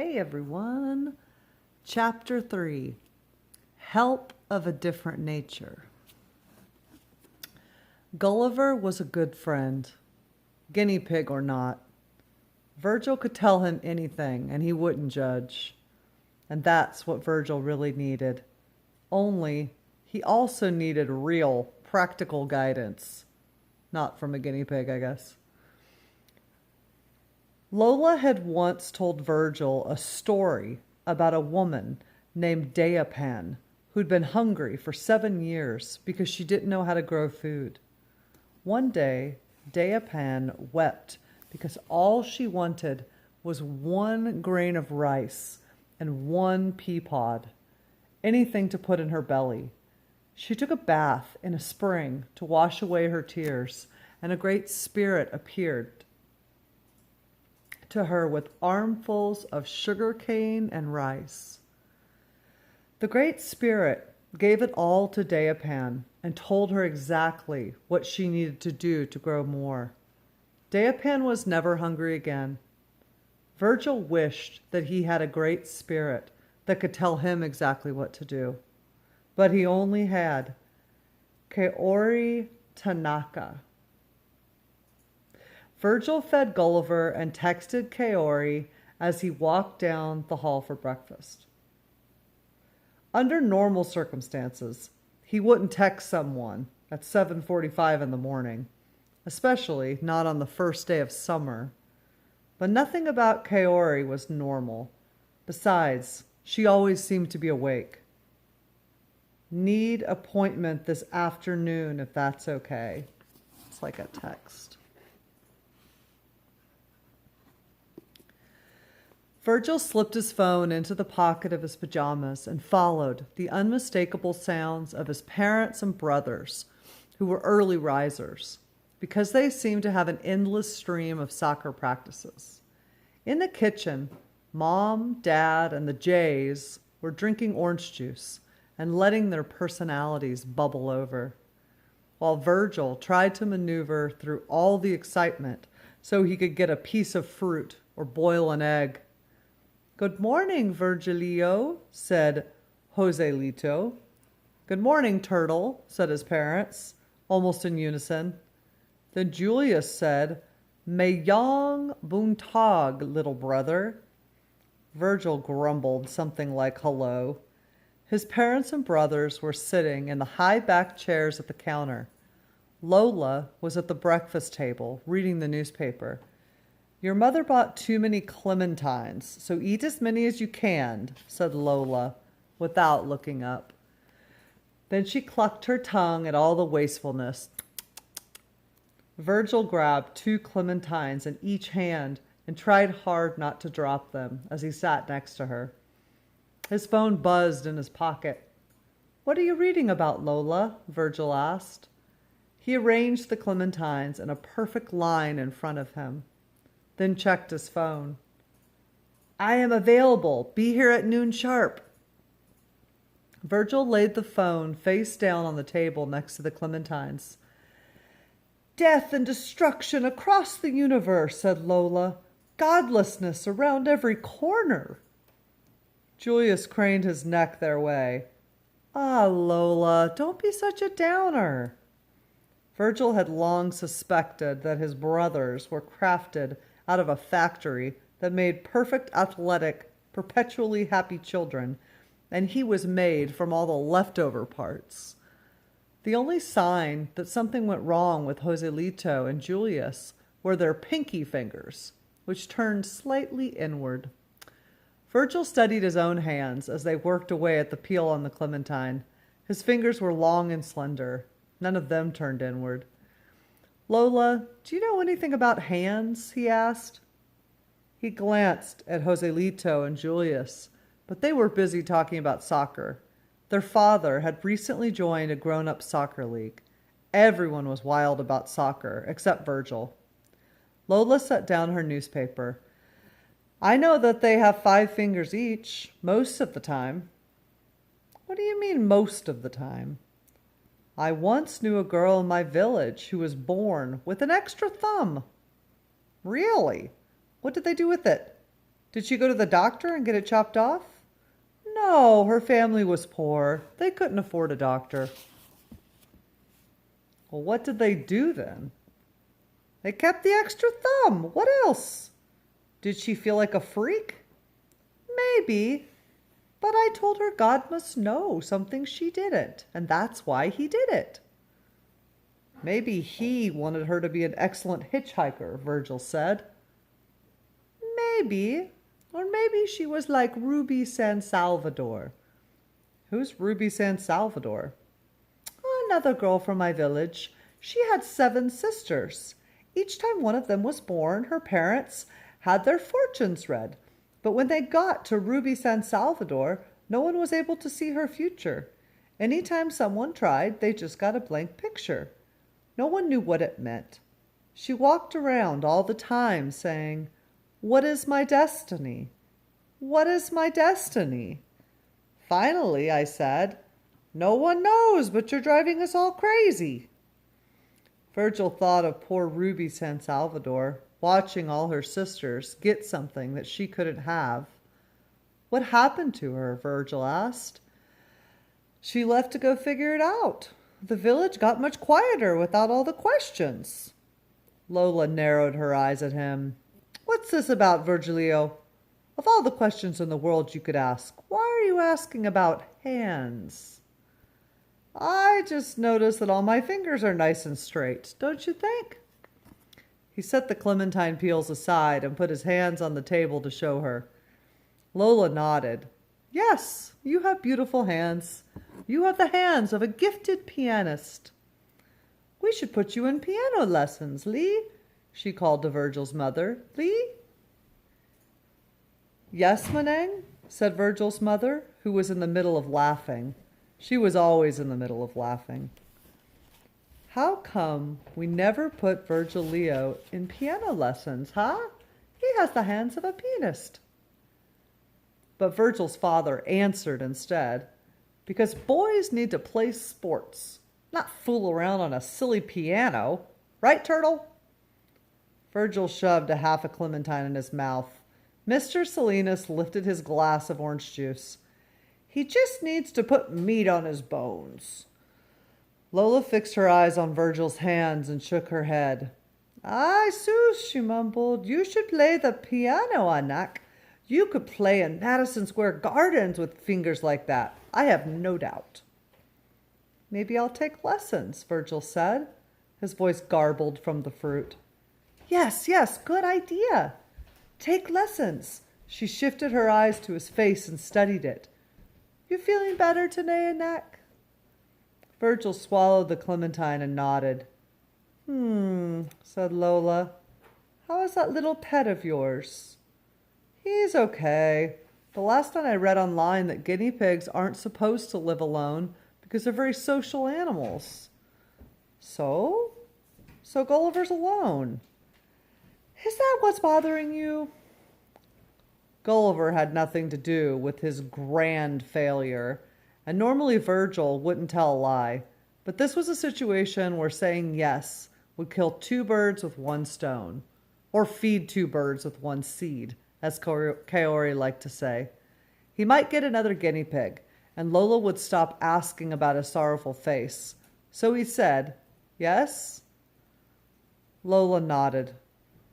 Hey everyone. Chapter 3. Help of a Different Nature. Gulliver was a good friend, guinea pig or not. Virgil could tell him anything and he wouldn't judge. And that's what Virgil really needed. Only he also needed real, practical guidance. Not from a guinea pig, I guess. Lola had once told Virgil a story about a woman named Deapan who'd been hungry for 7 years because she didn't know how to grow food. One day, Deapan wept because all she wanted was 1 grain of rice and 1 pea pod, anything to put in her belly. She took a bath in a spring to wash away her tears, and a great spirit appeared to her with armfuls of sugar cane and rice. The Great Spirit gave it all to Deapan and told her exactly what she needed to do to grow more. Deapan was never hungry again. Virgil wished that he had a Great Spirit that could tell him exactly what to do. But he only had Kaori Tanaka. Virgil fed Gulliver and texted Kaori as he walked down the hall for breakfast. Under normal circumstances, he wouldn't text someone at 7:45 in the morning, especially not on the first day of summer. But nothing about Kaori was normal. Besides, she always seemed to be awake. Need appointment this afternoon if that's okay. It's like a text. Virgil slipped his phone into the pocket of his pajamas and followed the unmistakable sounds of his parents and brothers, who were early risers, because they seemed to have an endless stream of soccer practices. In the kitchen, Mom, Dad, and the Jays were drinking orange juice and letting their personalities bubble over, while Virgil tried to maneuver through all the excitement so he could get a piece of fruit or boil an egg. "Good morning, Virgilio," said Joselito. "Good morning, Turtle," said his parents, almost in unison. Then Julius said, "Mayong Buntag, little brother." Virgil grumbled something like hello. His parents and brothers were sitting in the high-backed chairs at the counter. Lola was at the breakfast table, reading the newspaper. "Your mother bought too many clementines, so eat as many as you can," said Lola, without looking up. Then she clucked her tongue at all the wastefulness. Virgil grabbed 2 clementines in each hand and tried hard not to drop them as he sat next to her. His phone buzzed in his pocket. "What are you reading about, Lola?" Virgil asked. He arranged the clementines in a perfect line in front of him, then checked his phone. "I am available. Be here at noon sharp." Virgil laid the phone face down on the table next to the clementines. "Death and destruction across the universe," said Lola. "Godlessness around every corner." Julius craned his neck their way. "Ah, Lola, don't be such a downer." Virgil had long suspected that his brothers were crafted out of a factory that made perfect athletic, perpetually happy children, and he was made from all the leftover parts. The only sign that something went wrong with Joselito and Julius were their pinky fingers, which turned slightly inward. Virgil studied his own hands as they worked away at the peel on the clementine. His fingers were long and slender. None of them turned inward. "Lola, do you know anything about hands?" he asked. He glanced at Joselito and Julius, but they were busy talking about soccer. Their father had recently joined a grown-up soccer league. Everyone was wild about soccer, except Virgil. Lola set down her newspaper. "I know that they have 5 fingers each, most of the time." "What do you mean, most of the time?" "I once knew a girl in my village who was born with an extra thumb." "Really? What did they do with it?" Did she go to the doctor and get it chopped off? No, her family was poor. They couldn't afford a doctor. Well, what did they do then? They kept the extra thumb. What else? Did she feel like a freak? Maybe. But I told her God must know something she didn't, and that's why he did it. Maybe he wanted her to be an excellent hitchhiker, Virgil said. Maybe. Or maybe she was like Ruby San Salvador. Who's Ruby San Salvador? Another girl from my village. She had 7 sisters. Each time one of them was born, her parents had their fortunes read. But when they got to Ruby San Salvador, no one was able to see her future. Anytime someone tried, they just got a blank picture. No one knew what it meant. She walked around all the time saying, "What is my destiny? What is my destiny?" Finally, I said, "No one knows, but you're driving us all crazy." Virgil thought of poor Ruby San Salvador, watching all her sisters get something that she couldn't have. What happened to her? Virgil asked. She left to go figure it out. The village got much quieter without all the questions. Lola narrowed her eyes at him. What's this about, Virgilio? Of all the questions in the world you could ask, why are you asking about hands? I just noticed that all my fingers are nice and straight, don't you think? He set the clementine peels aside and put his hands on the table to show her. Lola nodded. Yes, you have beautiful hands. You have the hands of a gifted pianist. We should put you in piano lessons, Lee, she called to Virgil's mother. Lee? Yes, Manang, said Virgil's mother, who was in the middle of laughing. She was always in the middle of laughing. How come we never put Virgil Leo in piano lessons, huh? He has the hands of a pianist. But Virgil's father answered instead, because boys need to play sports, not fool around on a silly piano. Right, Turtle? Virgil shoved a half a clementine in his mouth. Mr. Salinas lifted his glass of orange juice. He just needs to put meat on his bones. Lola fixed her eyes on Virgil's hands and shook her head. Ay, Sus, she mumbled, you should play the piano, Anak. You could play in Madison Square Gardens with fingers like that, I have no doubt. Maybe I'll take lessons, Virgil said, his voice garbled from the fruit. Yes, good idea. Take lessons. She shifted her eyes to his face and studied it. You feeling better today, Anak? Virgil swallowed the clementine and nodded. Said Lola. How is that little pet of yours? He's okay. The last time I read online that guinea pigs aren't supposed to live alone because they're very social animals. So Gulliver's alone. Is that what's bothering you? Gulliver had nothing to do with his grand failure, and normally Virgil wouldn't tell a lie, but this was a situation where saying yes would kill 2 birds with 1 stone, or feed 2 birds with 1 seed, as Kaori liked to say. He might get another guinea pig, and Lola would stop asking about his sorrowful face. So he said, yes? Lola nodded.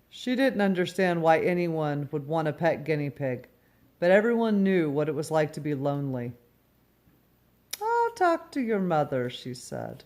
She didn't understand why anyone would want a pet guinea pig, but everyone knew what it was like to be lonely. I'll talk to your mother, she said.